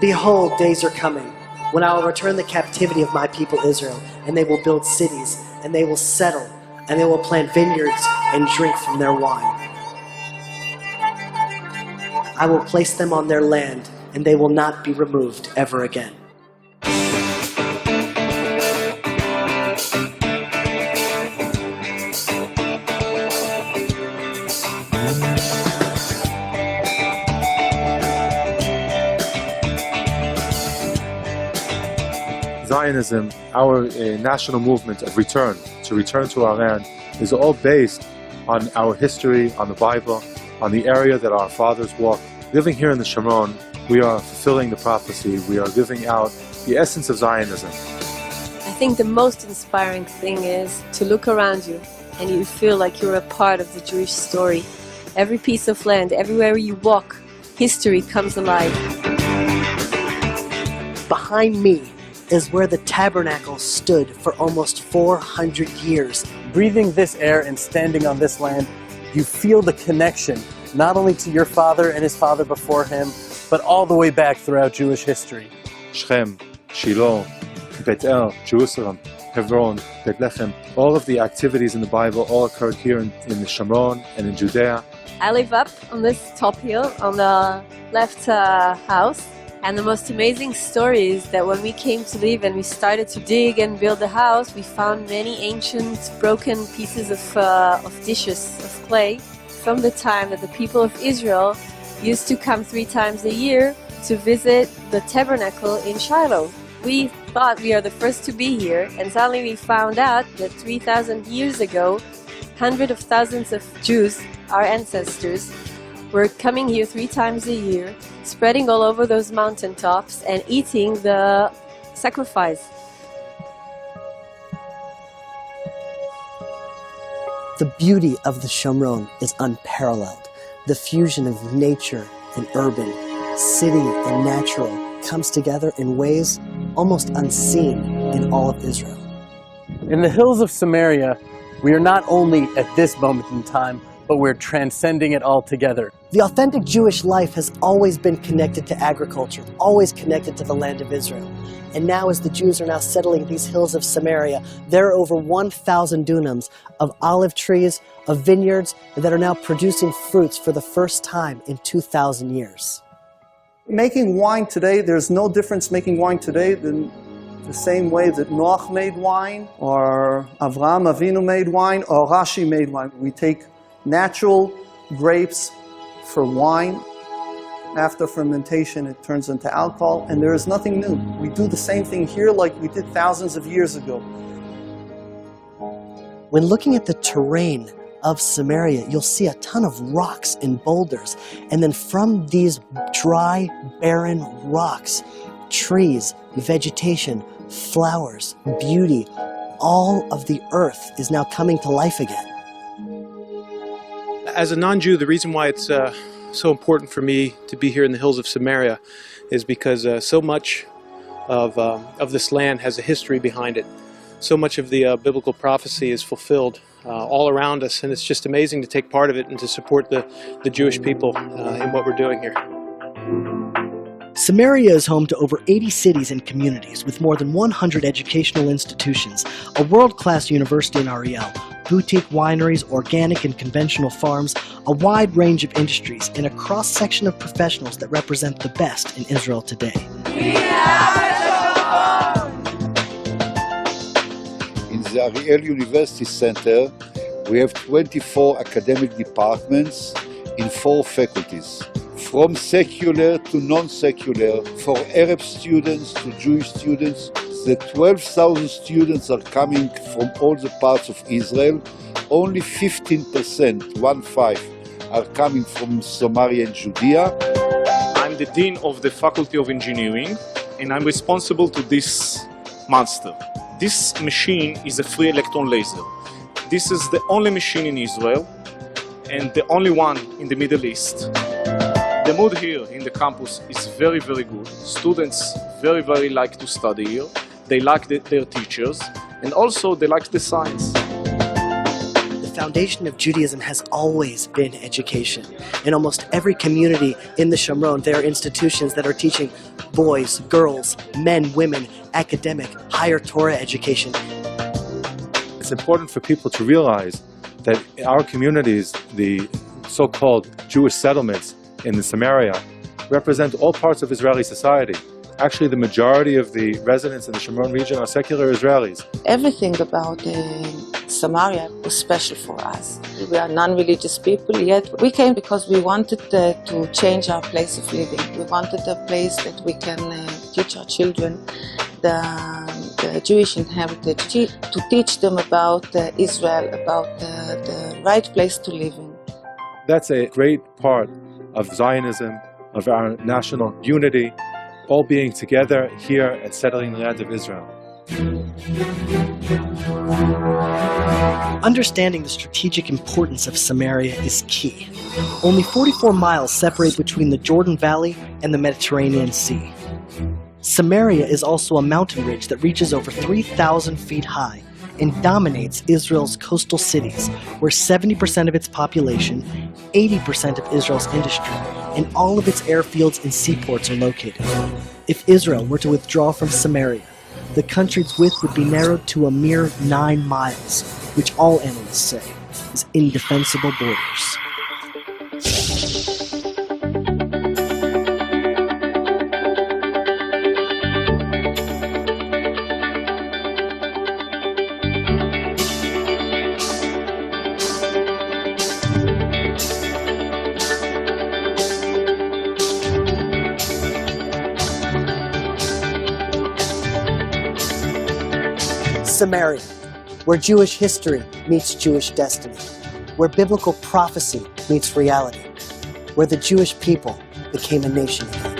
Behold, days are coming, when I will return the captivity of my people Israel, and they will build cities, and they will settle, and they will plant vineyards and drink from their wine. I will place them on their land, and they will not be removed ever again. Zionism, our national movement of return to our land, is all based on our history, on the Bible, on the area that our fathers walked. Living here in the Shomron, we are fulfilling the prophecy. We are living out the essence of Zionism. I think the most inspiring thing is to look around you and you feel like you're a part of the Jewish story. Every piece of land, everywhere you walk, history comes alive. Behind me is where the tabernacle stood for almost 400 years. Breathing this air and standing on this land, you feel the connection, not only to your father and his father before him, but all the way back throughout Jewish history. Shem, Shiloh, Bet-El, Jerusalem, Hebron, Bethlehem, all of the activities in the Bible all occurred here in the Shomron and in Judea. I live up on this top hill on the left house. And the most amazing story is that when we came to live and we started to dig and build the house, we found many ancient broken pieces of dishes of clay from the time that the people of Israel used to come 3 times a year to visit the tabernacle in Shiloh. We thought we are the first to be here, and suddenly we found out that 3,000 years ago, hundreds of thousands of Jews, our ancestors, were coming here 3 times a year, spreading all over those mountaintops and eating the sacrifice. The beauty of the Shomron is unparalleled. The fusion of nature and urban, city and natural comes together in ways almost unseen in all of Israel. In the hills of Samaria, we are not only at this moment in time, but we're transcending it all together. The authentic Jewish life has always been connected to agriculture, always connected to the land of Israel. And now as the Jews are now settling these hills of Samaria, there are over 1,000 dunams of olive trees, of vineyards, that are now producing fruits for the first time in 2,000 years. Making wine today, there's no difference making wine today than the same way that Noach made wine, or Avraham Avinu made wine, or Rashi made wine. We take natural grapes for wine. After fermentation, it turns into alcohol, and there is nothing new. We do the same thing here like we did thousands of years ago. When looking at the terrain of Samaria, you'll see a ton of rocks and boulders. And then from these dry, barren rocks, trees, vegetation, flowers, beauty, all of the earth is now coming to life again. As a non-Jew, the reason why it's so important for me to be here in the hills of Samaria is because so much of this land has a history behind it. So much of the biblical prophecy is fulfilled all around us, and it's just amazing to take part of it and to support the Jewish people in what we're doing here. Samaria is home to over 80 cities and communities with more than 100 educational institutions, a world-class university in Ariel, boutique wineries, organic and conventional farms, a wide range of industries, and a cross-section of professionals that represent the best in Israel today. In the Ariel Universtiy Center, we have 24 academic departments in 4 faculties. From secular to non-secular, for Arab students to Jewish students. The 12,000 students are coming from all the parts of Israel. Only 15%, 1/5, are coming from Samaria and Judea. I'm the Dean of the Faculty of Engineering, and I'm responsible to this monster. This machine is a free electron laser. This is the only machine in Israel, and the only one in the Middle East. The mood here in the campus is very, very good. Students very like to study here. They like their teachers, and also they like the science. The foundation of Judaism has always been education. In almost every community in the Shomron, there are institutions that are teaching boys, girls, men, women, academic, higher Torah education. It's important for people to realize that our communities, the so-called Jewish settlements in the Samaria, represent all parts of Israeli society. Actually, the majority of the residents in the Shomron region are secular Israelis. Everything about Samaria was special for us. We are non-religious people, yet we came because we wanted to change our place of living. We wanted a place that we can teach our children the Jewish heritage, to teach them about Israel, about the right place to live in. That's a great part of Zionism, of our national unity, all being together here and settling the land of Israel. Understanding the strategic importance of Samaria is key. Only 44 miles separate between the Jordan Valley and the Mediterranean Sea. Samaria is also a mountain ridge that reaches over 3,000 feet high and dominates Israel's coastal cities, where 70% of its population, 80% of Israel's industry, and all of its airfields and seaports are located. If Israel were to withdraw from Samaria, the country's width would be narrowed to a mere 9 miles, which all analysts say is indefensible borders. Samaria, where Jewish history meets Jewish destiny, where biblical prophecy meets reality, where the Jewish people became a nation again.